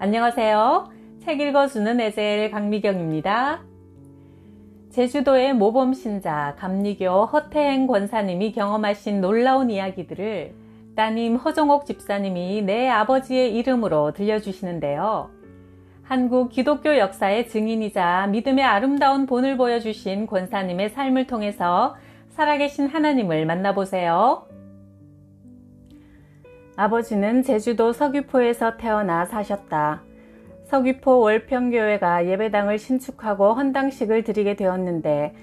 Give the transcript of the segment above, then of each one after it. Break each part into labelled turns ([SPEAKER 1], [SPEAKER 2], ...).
[SPEAKER 1] 안녕하세요. 책 읽어주는 에젤 강미경입니다. 제주도의 모범신자 감리교 허태행 권사님이 경험하신 놀라운 이야기들을 따님 허종옥 집사님이 내 아버지의 이름으로 들려주시는데요. 한국 기독교 역사의 증인이자 믿음의 아름다운 본을 보여주신 권사님의 삶을 통해서 살아계신 하나님을 만나보세요. 아버지는 제주도 서귀포에서 태어나 사셨다. 서귀포 월평교회가 예배당을 신축하고 헌당식을 드리게 되었는데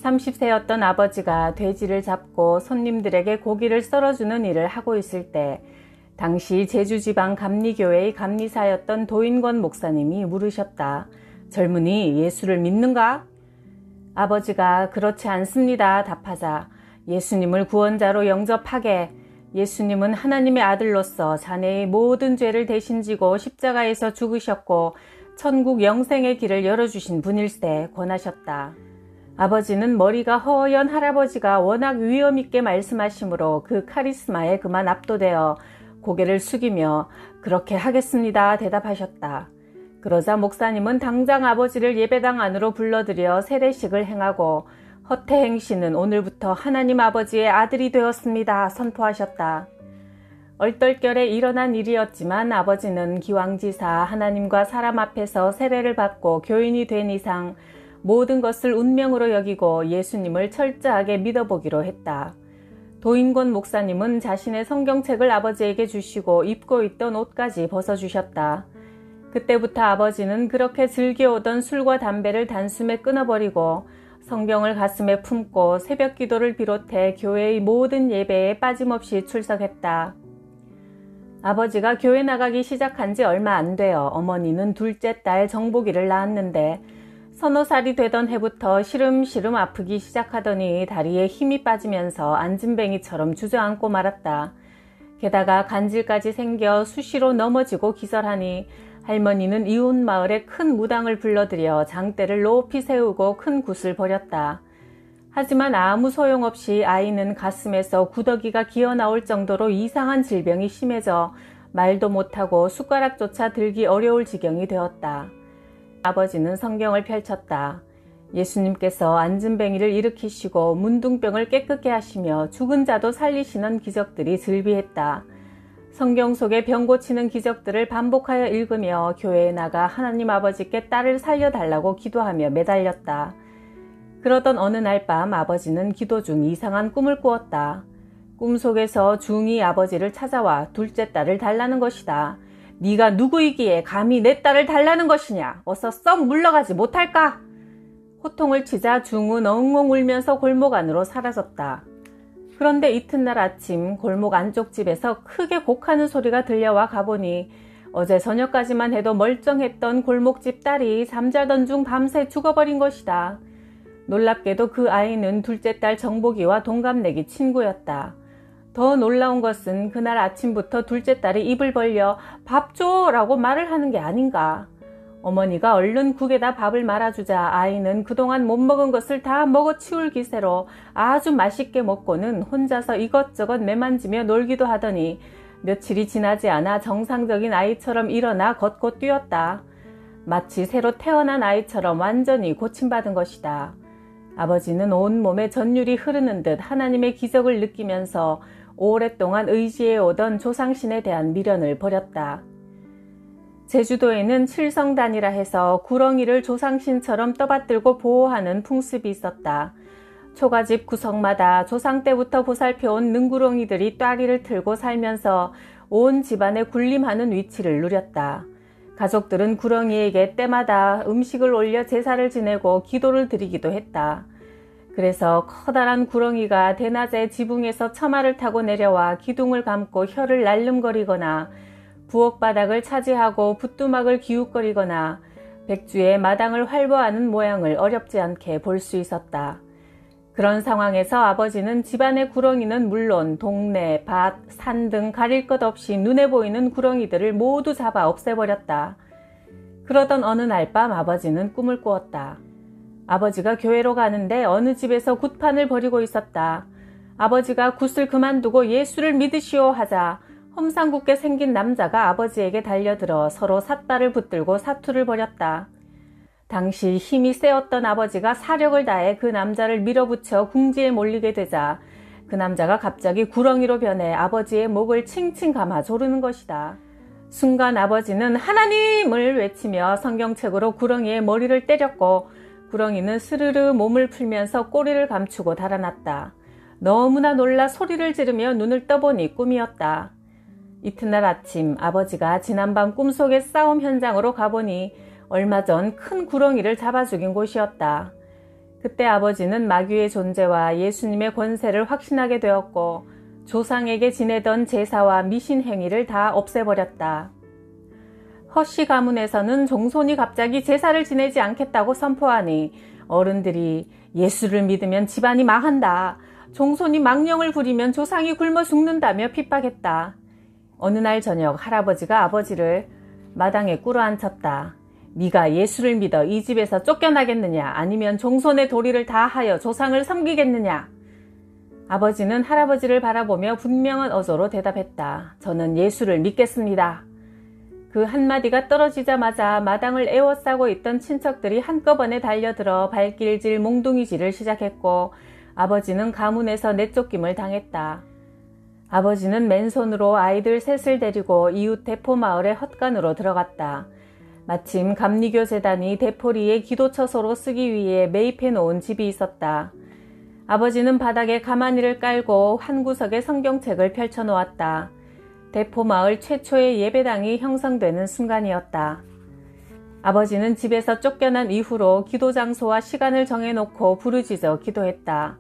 [SPEAKER 1] 30세였던 아버지가 돼지를 잡고 손님들에게 고기를 썰어주는 일을 하고 있을 때 당시 제주지방 감리교회의 감리사였던 도인권 목사님이 물으셨다. 젊은이, 예수를 믿는가? 아버지가 그렇지 않습니다 답하자 예수님을 구원자로 영접하게, 예수님은 하나님의 아들로서 자네의 모든 죄를 대신 지고 십자가에서 죽으셨고 천국 영생의 길을 열어주신 분일세 권하셨다. 아버지는 머리가 허연 할아버지가 워낙 위엄있게 말씀하시므로 그 카리스마에 그만 압도되어 고개를 숙이며 그렇게 하겠습니다 대답하셨다. 그러자 목사님은 당장 아버지를 예배당 안으로 불러들여 세례식을 행하고 허태행 씨는 오늘부터 하나님 아버지의 아들이 되었습니다 선포하셨다. 얼떨결에 일어난 일이었지만 아버지는 기왕지사 하나님과 사람 앞에서 세례를 받고 교인이 된 이상 모든 것을 운명으로 여기고 예수님을 철저하게 믿어보기로 했다. 도인권 목사님은 자신의 성경책을 아버지에게 주시고 입고 있던 옷까지 벗어주셨다. 그때부터 아버지는 그렇게 즐겨오던 술과 담배를 단숨에 끊어버리고 성경을 가슴에 품고 새벽 기도를 비롯해 교회의 모든 예배에 빠짐없이 출석했다. 아버지가 교회 나가기 시작한 지 얼마 안 되어 어머니는 둘째 딸 정복이를 낳았는데 서너 살이 되던 해부터 시름시름 아프기 시작하더니 다리에 힘이 빠지면서 앉은뱅이처럼 주저앉고 말았다. 게다가 간질까지 생겨 수시로 넘어지고 기절하니 할머니는 이웃 마을에 큰 무당을 불러들여 장대를 높이 세우고 큰 굿을 벌였다. 하지만 아무 소용없이 아이는 가슴에서 구더기가 기어나올 정도로 이상한 질병이 심해져 말도 못하고 숟가락조차 들기 어려울 지경이 되었다. 아버지는 성경을 펼쳤다. 예수님께서 앉은뱅이를 일으키시고 문둥병을 깨끗게 하시며 죽은 자도 살리시는 기적들이 즐비했다. 성경 속의 병 고치는 기적들을 반복하여 읽으며 교회에 나가 하나님 아버지께 딸을 살려달라고 기도하며 매달렸다. 그러던 어느 날 밤 아버지는 기도 중 이상한 꿈을 꾸었다. 꿈속에서 중이 아버지를 찾아와 둘째 딸을 달라는 것이다. 네가 누구이기에 감히 내 딸을 달라는 것이냐? 어서 썩 물러가지 못할까? 호통을 치자 중은 엉엉 울면서 골목 안으로 사라졌다. 그런데 이튿날 아침 골목 안쪽 집에서 크게 곡하는 소리가 들려와 가보니 어제 저녁까지만 해도 멀쩡했던 골목집 딸이 잠자던 중 밤새 죽어버린 것이다. 놀랍게도 그 아이는 둘째 딸 정복이와 동갑내기 친구였다. 더 놀라운 것은 그날 아침부터 둘째 딸이 입을 벌려 밥 줘! 라고 말을 하는 게 아닌가. 어머니가 얼른 국에다 밥을 말아주자 아이는 그동안 못 먹은 것을 다 먹어치울 기세로 아주 맛있게 먹고는 혼자서 이것저것 매만지며 놀기도 하더니 며칠이 지나지 않아 정상적인 아이처럼 일어나 걷고 뛰었다. 마치 새로 태어난 아이처럼 완전히 고침받은 것이다. 아버지는 온몸에 전율이 흐르는 듯 하나님의 기적을 느끼면서 오랫동안 의지해오던 조상신에 대한 미련을 버렸다. 제주도에는 칠성단이라 해서 구렁이를 조상신처럼 떠받들고 보호하는 풍습이 있었다. 초가집 구석마다 조상 때부터 보살펴온 능구렁이들이 따리를 틀고 살면서 온 집안에 군림하는 위치를 누렸다. 가족들은 구렁이에게 때마다 음식을 올려 제사를 지내고 기도를 드리기도 했다. 그래서 커다란 구렁이가 대낮에 지붕에서 처마를 타고 내려와 기둥을 감고 혀를 날름거리거나 부엌바닥을 차지하고 붓두막을 기웃거리거나 백주의 마당을 활보하는 모양을 어렵지 않게 볼 수 있었다. 그런 상황에서 아버지는 집안의 구렁이는 물론 동네, 밭, 산 등 가릴 것 없이 눈에 보이는 구렁이들을 모두 잡아 없애버렸다. 그러던 어느 날 밤 아버지는 꿈을 꾸었다. 아버지가 교회로 가는데 어느 집에서 굿판을 벌이고 있었다. 아버지가 굿을 그만두고 예수를 믿으시오 하자 험상궂게 생긴 남자가 아버지에게 달려들어 서로 삿발을 붙들고 사투를 벌였다. 당시 힘이 세었던 아버지가 사력을 다해 그 남자를 밀어붙여 궁지에 몰리게 되자 그 남자가 갑자기 구렁이로 변해 아버지의 목을 칭칭 감아 조르는 것이다. 순간 아버지는 하나님을 외치며 성경책으로 구렁이의 머리를 때렸고 구렁이는 스르르 몸을 풀면서 꼬리를 감추고 달아났다. 너무나 놀라 소리를 지르며 눈을 떠보니 꿈이었다. 이튿날 아침 아버지가 지난밤 꿈속의 싸움 현장으로 가보니 얼마 전 큰 구렁이를 잡아 죽인 곳이었다. 그때 아버지는 마귀의 존재와 예수님의 권세를 확신하게 되었고 조상에게 지내던 제사와 미신 행위를 다 없애버렸다. 허씨 가문에서는 종손이 갑자기 제사를 지내지 않겠다고 선포하니 어른들이 예수를 믿으면 집안이 망한다. 종손이 망령을 부리면 조상이 굶어 죽는다며 핍박했다. 어느 날 저녁 할아버지가 아버지를 마당에 꿇어앉혔다. 네가 예수를 믿어 이 집에서 쫓겨나겠느냐 아니면 종손의 도리를 다하여 조상을 섬기겠느냐. 아버지는 할아버지를 바라보며 분명한 어조로 대답했다. 저는 예수를 믿겠습니다. 그 한마디가 떨어지자마자 마당을 에워싸고 있던 친척들이 한꺼번에 달려들어 발길질 몽둥이질을 시작했고 아버지는 가문에서 내쫓김을 당했다. 아버지는 맨손으로 아이들 셋을 데리고 이웃 대포마을의 헛간으로 들어갔다. 마침 감리교 재단이 대포리의 기도처소로 쓰기 위해 매입해 놓은 집이 있었다. 아버지는 바닥에 가마니를 깔고 한 구석에 성경책을 펼쳐놓았다. 대포마을 최초의 예배당이 형성되는 순간이었다. 아버지는 집에서 쫓겨난 이후로 기도 장소와 시간을 정해놓고 부르짖어 기도했다.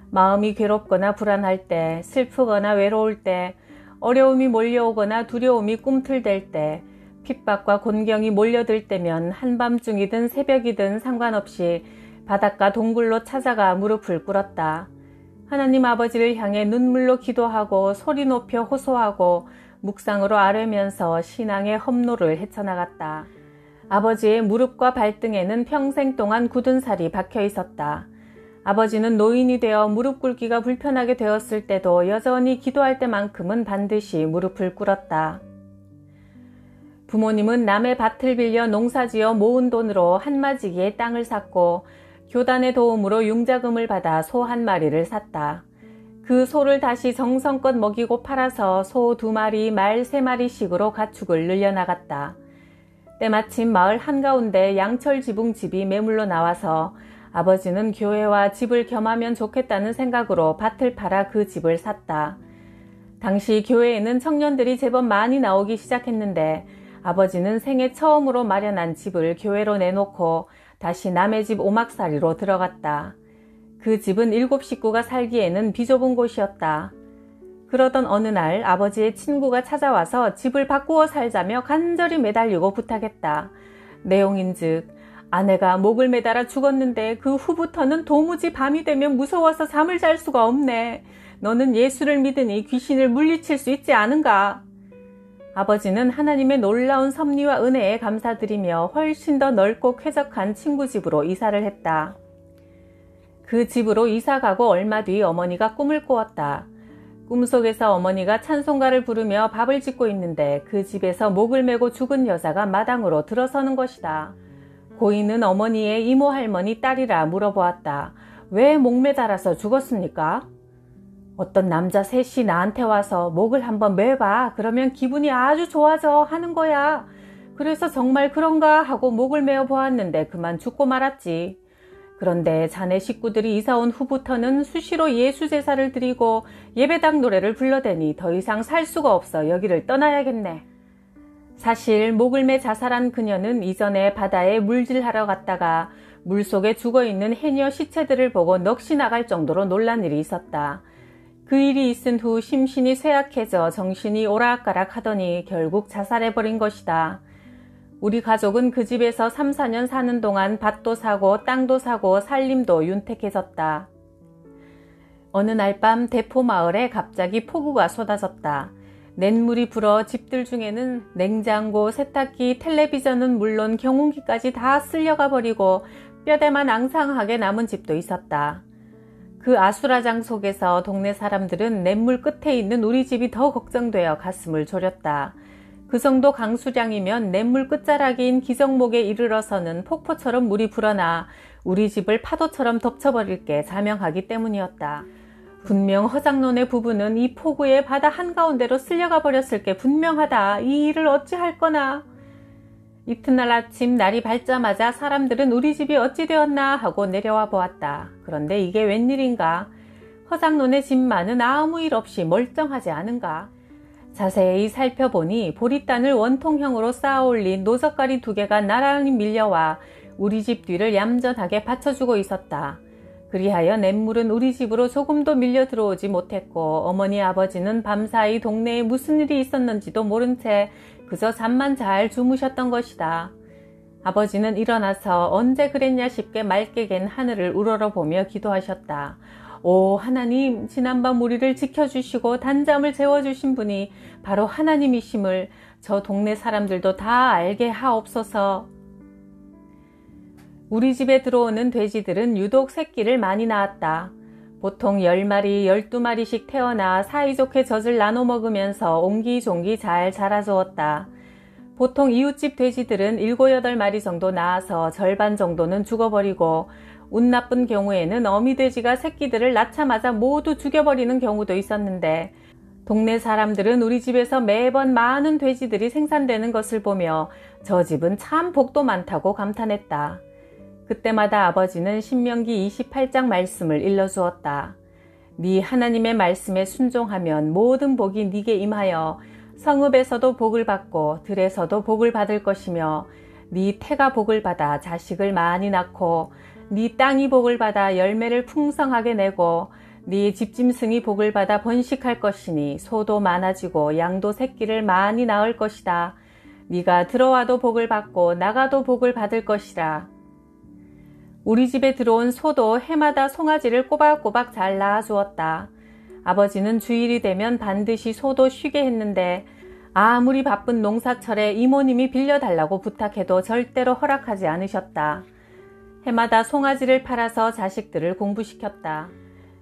[SPEAKER 1] 마음이 괴롭거나 불안할 때, 슬프거나 외로울 때, 어려움이 몰려오거나 두려움이 꿈틀댈 때, 핍박과 곤경이 몰려들 때면 한밤중이든 새벽이든 상관없이 바닷가 동굴로 찾아가 무릎을 꿇었다. 하나님 아버지를 향해 눈물로 기도하고 소리 높여 호소하고 묵상으로 아뢰면서 신앙의 험로를 헤쳐나갔다. 아버지의 무릎과 발등에는 평생 동안 굳은 살이 박혀 있었다. 아버지는 노인이 되어 무릎 꿇기가 불편하게 되었을 때도 여전히 기도할 때만큼은 반드시 무릎을 꿇었다. 부모님은 남의 밭을 빌려 농사지어 모은 돈으로 한마지기의 땅을 샀고 교단의 도움으로 융자금을 받아 소 한 마리를 샀다. 그 소를 다시 정성껏 먹이고 팔아서 소 2마리, 말 3마리씩으로 가축을 늘려나갔다. 때마침 마을 한가운데 양철 지붕집이 매물로 나와서 아버지는 교회와 집을 겸하면 좋겠다는 생각으로 밭을 팔아 그 집을 샀다. 당시 교회에는 청년들이 제법 많이 나오기 시작했는데 아버지는 생애 처음으로 마련한 집을 교회로 내놓고 다시 남의 집 오막살이로 들어갔다. 그 집은 7식구가 살기에는 비좁은 곳이었다. 그러던 어느 날 아버지의 친구가 찾아와서 집을 바꾸어 살자며 간절히 매달리고 부탁했다. 내용인즉 아내가 목을 매달아 죽었는데 그 후부터는 도무지 밤이 되면 무서워서 잠을 잘 수가 없네. 너는 예수를 믿으니 귀신을 물리칠 수 있지 않은가? 아버지는 하나님의 놀라운 섭리와 은혜에 감사드리며 훨씬 더 넓고 쾌적한 친구 집으로 이사를 했다. 그 집으로 이사가고 얼마 뒤 어머니가 꿈을 꾸었다. 꿈속에서 어머니가 찬송가를 부르며 밥을 짓고 있는데 그 집에서 목을 메고 죽은 여자가 마당으로 들어서는 것이다. 고인은 어머니의 이모 할머니 딸이라 물어보았다. 왜 목 매달아서 죽었습니까? 어떤 남자 셋이 나한테 와서 목을 한번 매봐. 그러면 기분이 아주 좋아져 하는 거야. 그래서 정말 그런가 하고 목을 메어 보았는데 그만 죽고 말았지. 그런데 자네 식구들이 이사 온 후부터는 수시로 예수 제사를 드리고 예배당 노래를 불러대니 더 이상 살 수가 없어 여기를 떠나야겠네. 사실 목을 매 자살한 그녀는 이전에 바다에 물질하러 갔다가 물속에 죽어있는 해녀 시체들을 보고 넋이 나갈 정도로 놀란 일이 있었다. 그 일이 있은 후 심신이 쇠약해져 정신이 오락가락 하더니 결국 자살해버린 것이다. 우리 가족은 그 집에서 3, 4년 사는 동안 밭도 사고 땅도 사고 살림도 윤택해졌다. 어느 날 밤 대포마을에 갑자기 폭우가 쏟아졌다. 냇물이 불어 집들 중에는 냉장고, 세탁기, 텔레비전은 물론 경운기까지 다 쓸려가 버리고 뼈대만 앙상하게 남은 집도 있었다. 그 아수라장 속에서 동네 사람들은 냇물 끝에 있는 우리 집이 더 걱정되어 가슴을 졸였다. 그 정도 강수량이면 냇물 끝자락인 기정목에 이르러서는 폭포처럼 물이 불어나 우리 집을 파도처럼 덮쳐버릴 게 자명하기 때문이었다. 분명 허장론의 부부는 이 폭우에 바다 한가운데로 쓸려가 버렸을 게 분명하다. 이 일을 어찌할 거나. 이튿날 아침 날이 밝자마자 사람들은 우리 집이 어찌 되었나 하고 내려와 보았다. 그런데 이게 웬일인가? 허장론의 집만은 아무 일 없이 멀쩡하지 않은가? 자세히 살펴보니 보리단을 원통형으로 쌓아올린 노젓가리 2개가 나란히 밀려와 우리 집 뒤를 얌전하게 받쳐주고 있었다. 그리하여 냇물은 우리 집으로 조금도 밀려 들어오지 못했고 어머니 아버지는 밤사이 동네에 무슨 일이 있었는지도 모른 채 그저 잠만 잘 주무셨던 것이다. 아버지는 일어나서 언제 그랬냐 싶게 맑게 갠 하늘을 우러러보며 기도하셨다. 오 하나님, 지난밤 우리를 지켜주시고 단잠을 재워주신 분이 바로 하나님이심을 저 동네 사람들도 다 알게 하옵소서. 우리 집에 들어오는 돼지들은 유독 새끼를 많이 낳았다. 보통 10마리, 12마리씩 태어나 사이좋게 젖을 나눠 먹으면서 옹기종기 잘 자라주었다. 보통 이웃집 돼지들은 7, 8마리 정도 낳아서 절반 정도는 죽어버리고 운 나쁜 경우에는 어미돼지가 새끼들을 낳자마자 모두 죽여버리는 경우도 있었는데 동네 사람들은 우리 집에서 매번 많은 돼지들이 생산되는 것을 보며 저 집은 참 복도 많다고 감탄했다. 그때마다 아버지는 신명기 28장 말씀을 일러주었다. 네 하나님의 말씀에 순종하면 모든 복이 네게 임하여 성읍에서도 복을 받고 들에서도 복을 받을 것이며 네 태가 복을 받아 자식을 많이 낳고 네 땅이 복을 받아 열매를 풍성하게 내고 네 집짐승이 복을 받아 번식할 것이니 소도 많아지고 양도 새끼를 많이 낳을 것이다. 네가 들어와도 복을 받고 나가도 복을 받을 것이라. 우리 집에 들어온 소도 해마다 송아지를 꼬박꼬박 잘 낳아주었다. 아버지는 주일이 되면 반드시 소도 쉬게 했는데 아무리 바쁜 농사철에 이모님이 빌려달라고 부탁해도 절대로 허락하지 않으셨다. 해마다 송아지를 팔아서 자식들을 공부시켰다.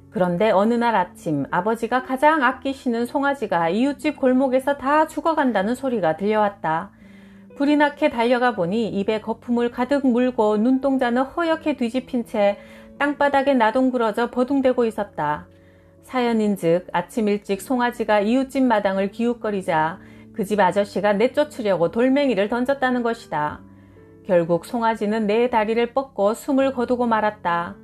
[SPEAKER 1] 그런데 어느 날 아침 아버지가 가장 아끼시는 송아지가 이웃집 골목에서 다 죽어간다는 소리가 들려왔다. 불이 나게 달려가 보니 입에 거품을 가득 물고 눈동자는 허옇게 뒤집힌 채 땅바닥에 나동그러져 버둥대고 있었다. 사연인즉 아침 일찍 송아지가 이웃집 마당을 기웃거리자 그 집 아저씨가 내쫓으려고 돌멩이를 던졌다는 것이다. 결국 송아지는 네 다리를 뻗고 숨을 거두고 말았다.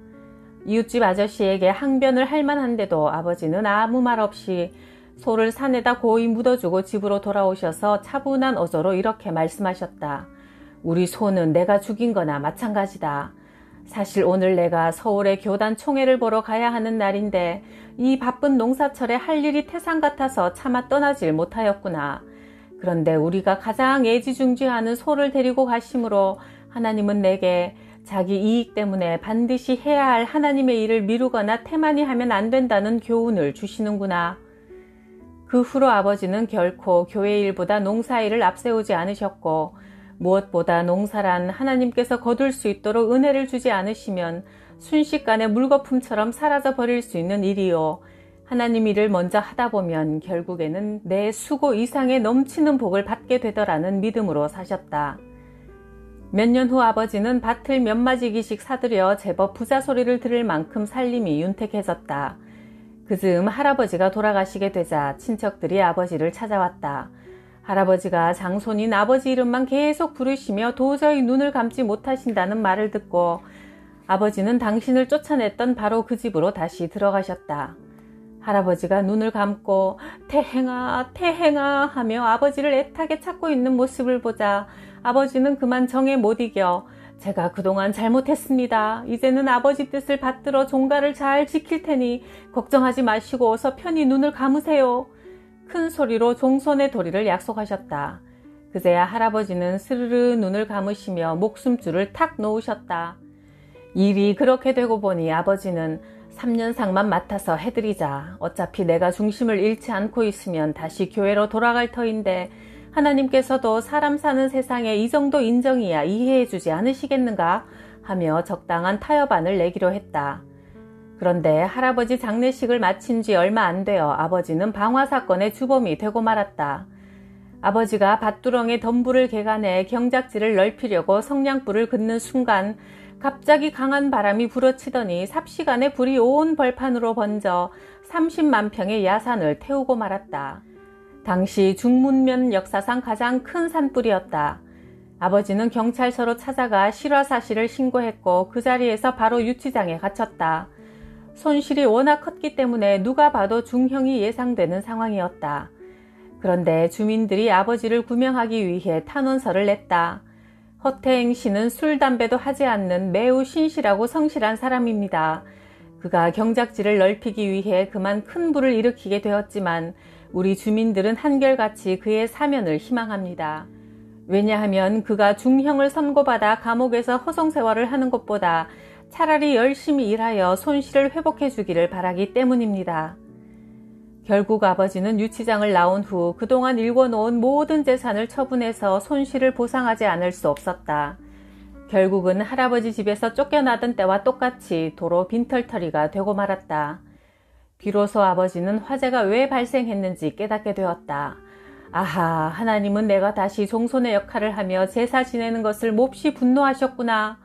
[SPEAKER 1] 이웃집 아저씨에게 항변을 할 만한데도 아버지는 아무 말 없이 소를 산에다 고이 묻어주고 집으로 돌아오셔서 차분한 어조로 이렇게 말씀하셨다. 우리 소는 내가 죽인 거나 마찬가지다. 사실 오늘 내가 서울에 교단 총회를 보러 가야 하는 날인데 이 바쁜 농사철에 할 일이 태산 같아서 차마 떠나질 못하였구나. 그런데 우리가 가장 애지중지하는 소를 데리고 가심으로 하나님은 내게 자기 이익 때문에 반드시 해야 할 하나님의 일을 미루거나 태만히 하면 안 된다는 교훈을 주시는구나. 그 후로 아버지는 결코 교회 일보다 농사일을 앞세우지 않으셨고 무엇보다 농사란 하나님께서 거둘 수 있도록 은혜를 주지 않으시면 순식간에 물거품처럼 사라져 버릴 수 있는 일이요. 하나님 일을 먼저 하다 보면 결국에는 내 수고 이상의 넘치는 복을 받게 되더라는 믿음으로 사셨다. 몇 년 후 아버지는 밭을 몇 마지기씩 사들여 제법 부자 소리를 들을 만큼 살림이 윤택해졌다. 그 즈음 할아버지가 돌아가시게 되자 친척들이 아버지를 찾아왔다. 할아버지가 장손인 아버지 이름만 계속 부르시며 도저히 눈을 감지 못하신다는 말을 듣고 아버지는 당신을 쫓아냈던 바로 그 집으로 다시 들어가셨다. 할아버지가 눈을 감고 태행아 태행아 하며 아버지를 애타게 찾고 있는 모습을 보자 아버지는 그만 정에 못 이겨 제가 그동안 잘못했습니다. 이제는 아버지 뜻을 받들어 종가를 잘 지킬 테니 걱정하지 마시고 어서 편히 눈을 감으세요. 큰 소리로 종손의 도리를 약속하셨다. 그제야 할아버지는 스르르 눈을 감으시며 목숨줄을 탁 놓으셨다. 일이 그렇게 되고 보니 아버지는 3년상만 맡아서 해드리자. 어차피 내가 중심을 잃지 않고 있으면 다시 교회로 돌아갈 터인데 하나님께서도 사람 사는 세상에 이 정도 인정이야 이해해 주지 않으시겠는가 하며 적당한 타협안을 내기로 했다. 그런데 할아버지 장례식을 마친 지 얼마 안 되어 아버지는 방화 사건의 주범이 되고 말았다. 아버지가 밭두렁에 덤불을 개간해 경작지를 넓히려고 성냥불을 긋는 순간 갑자기 강한 바람이 불어치더니 삽시간에 불이 온 벌판으로 번져 30만 평의 야산을 태우고 말았다. 당시 중문면 역사상 가장 큰 산불이었다. 아버지는 경찰서로 찾아가 실화 사실을 신고했고 그 자리에서 바로 유치장에 갇혔다. 손실이 워낙 컸기 때문에 누가 봐도 중형이 예상되는 상황이었다. 그런데 주민들이 아버지를 구명하기 위해 탄원서를 냈다. 허태행 씨는 술, 담배도 하지 않는 매우 신실하고 성실한 사람입니다. 그가 경작지를 넓히기 위해 그만 큰 불을 일으키게 되었지만 우리 주민들은 한결같이 그의 사면을 희망합니다. 왜냐하면 그가 중형을 선고받아 감옥에서 허송세월을 하는 것보다 차라리 열심히 일하여 손실을 회복해 주기를 바라기 때문입니다. 결국 아버지는 유치장을 나온 후 그동안 일궈놓은 모든 재산을 처분해서 손실을 보상하지 않을 수 없었다. 결국은 할아버지 집에서 쫓겨나던 때와 똑같이 도로 빈털터리가 되고 말았다. 비로소 아버지는 화재가 왜 발생했는지 깨닫게 되었다. 아하, 하나님은 내가 다시 종손의 역할을 하며 제사 지내는 것을 몹시 분노하셨구나.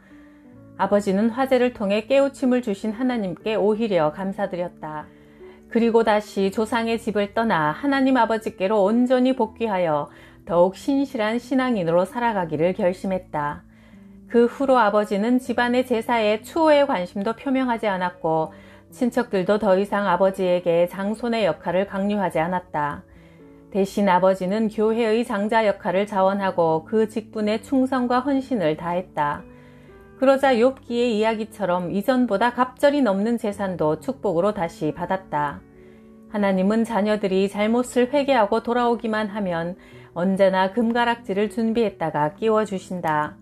[SPEAKER 1] 아버지는 화재를 통해 깨우침을 주신 하나님께 오히려 감사드렸다. 그리고 다시 조상의 집을 떠나 하나님 아버지께로 온전히 복귀하여 더욱 신실한 신앙인으로 살아가기를 결심했다. 그 후로 아버지는 집안의 제사에 추호의 관심도 표명하지 않았고 친척들도 더 이상 아버지에게 장손의 역할을 강요하지 않았다. 대신 아버지는 교회의 장자 역할을 자원하고 그 직분에 충성과 헌신을 다했다. 그러자 욥기의 이야기처럼 이전보다 갑절이 넘는 재산도 축복으로 다시 받았다. 하나님은 자녀들이 잘못을 회개하고 돌아오기만 하면 언제나 금가락지를 준비했다가 끼워주신다.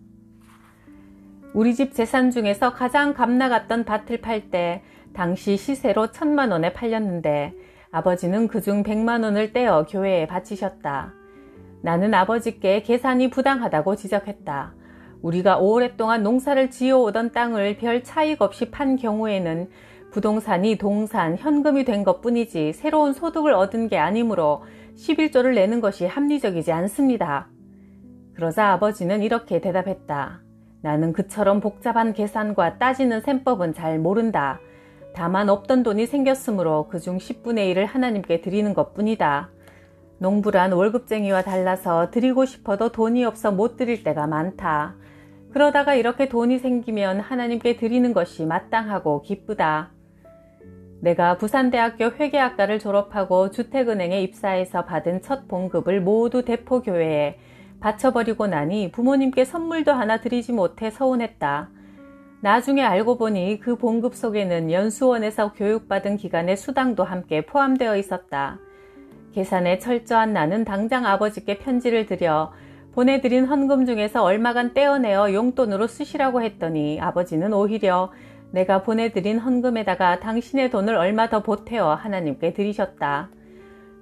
[SPEAKER 1] 우리 집 재산 중에서 가장 값 나갔던 밭을 팔 때 당시 시세로 1,000만 원에 팔렸는데 아버지는 그중 100만 원을 떼어 교회에 바치셨다. 나는 아버지께 계산이 부당하다고 지적했다. 우리가 오랫동안 농사를 지어오던 땅을 별 차익 없이 판 경우에는 부동산이 동산, 현금이 된 것뿐이지 새로운 소득을 얻은 게 아니므로 11조를 내는 것이 합리적이지 않습니다. 그러자 아버지는 이렇게 대답했다. 나는 그처럼 복잡한 계산과 따지는 셈법은 잘 모른다. 다만 없던 돈이 생겼으므로 그중 10분의 1을 하나님께 드리는 것뿐이다. 농부란 월급쟁이와 달라서 드리고 싶어도 돈이 없어 못 드릴 때가 많다. 그러다가 이렇게 돈이 생기면 하나님께 드리는 것이 마땅하고 기쁘다. 내가 부산대학교 회계학과를 졸업하고 주택은행에 입사해서 받은 첫 봉급을 모두 대포교회에 바쳐버리고 나니 부모님께 선물도 하나 드리지 못해 서운했다. 나중에 알고 보니 그 봉급 속에는 연수원에서 교육받은 기간의 수당도 함께 포함되어 있었다. 계산에 철저한 나는 당장 아버지께 편지를 드려 보내드린 헌금 중에서 얼마간 떼어내어 용돈으로 쓰시라고 했더니 아버지는 오히려 내가 보내드린 헌금에다가 당신의 돈을 얼마 더 보태어 하나님께 드리셨다.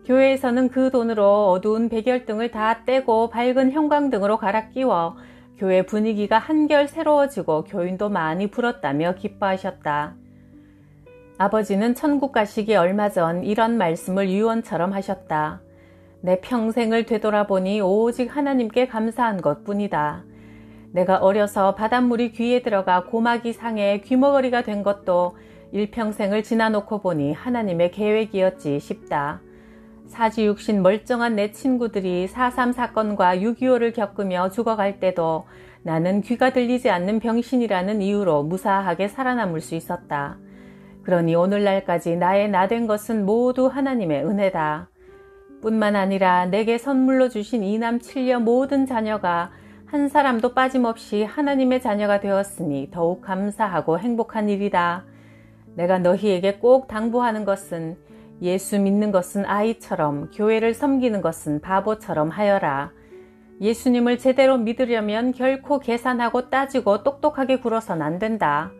[SPEAKER 1] 교회에서는 그 돈으로 어두운 백열등을 다 떼고 밝은 형광등으로 갈아 끼워 교회 분위기가 한결 새로워지고 교인도 많이 불었다며 기뻐하셨다. 아버지는 천국 가시기 얼마 전 이런 말씀을 유언처럼 하셨다. 내 평생을 되돌아보니 오직 하나님께 감사한 것뿐이다. 내가 어려서 바닷물이 귀에 들어가 고막이 상해 귀머거리가 된 것도 일평생을 지나놓고 보니 하나님의 계획이었지 싶다. 사지육신 멀쩡한 내 친구들이 4.3 사건과 6.25를 겪으며 죽어갈 때도 나는 귀가 들리지 않는 병신이라는 이유로 무사하게 살아남을 수 있었다. 그러니 오늘날까지 나의 나된 것은 모두 하나님의 은혜다. 뿐만 아니라 내게 선물로 주신 이남 칠녀 모든 자녀가 한 사람도 빠짐없이 하나님의 자녀가 되었으니 더욱 감사하고 행복한 일이다. 내가 너희에게 꼭 당부하는 것은 예수 믿는 것은 아이처럼 교회를 섬기는 것은 바보처럼 하여라. 예수님을 제대로 믿으려면 결코 계산하고 따지고 똑똑하게 굴어선 안 된다.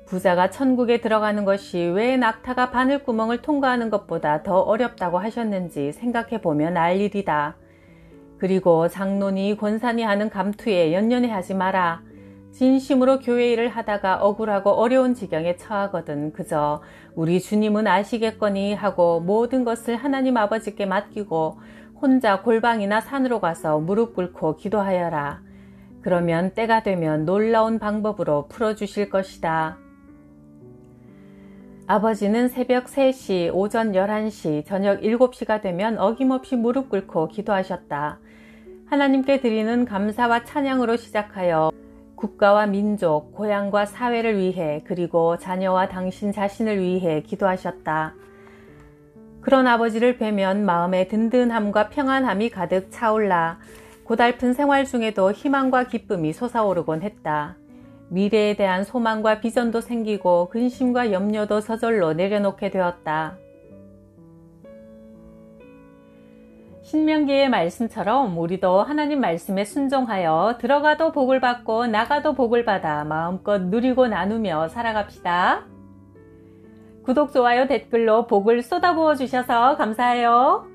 [SPEAKER 1] 부자가 천국에 들어가는 것이 왜 낙타가 바늘구멍을 통과하는 것보다 더 어렵다고 하셨는지 생각해보면 알 일이다. 그리고 장로니 권사니 하는 감투에 연연해 하지 마라. 진심으로 교회 일을 하다가 억울하고 어려운 지경에 처하거든 그저 우리 주님은 아시겠거니 하고 모든 것을 하나님 아버지께 맡기고 혼자 골방이나 산으로 가서 무릎 꿇고 기도하여라. 그러면 때가 되면 놀라운 방법으로 풀어주실 것이다. 아버지는 새벽 3시, 오전 11시, 저녁 7시가 되면 어김없이 무릎 꿇고 기도하셨다. 하나님께 드리는 감사와 찬양으로 시작하여 국가와 민족, 고향과 사회를 위해 그리고 자녀와 당신 자신을 위해 기도하셨다. 그런 아버지를 뵈면 마음에 든든함과 평안함이 가득 차올라 고달픈 생활 중에도 희망과 기쁨이 솟아오르곤 했다. 미래에 대한 소망과 비전도 생기고 근심과 염려도 저절로 내려놓게 되었다. 신명기의 말씀처럼 우리도 하나님 말씀에 순종하여 들어가도 복을 받고 나가도 복을 받아 마음껏 누리고 나누며 살아갑시다. 구독, 좋아요, 댓글로 복을 쏟아부어 주셔서 감사해요.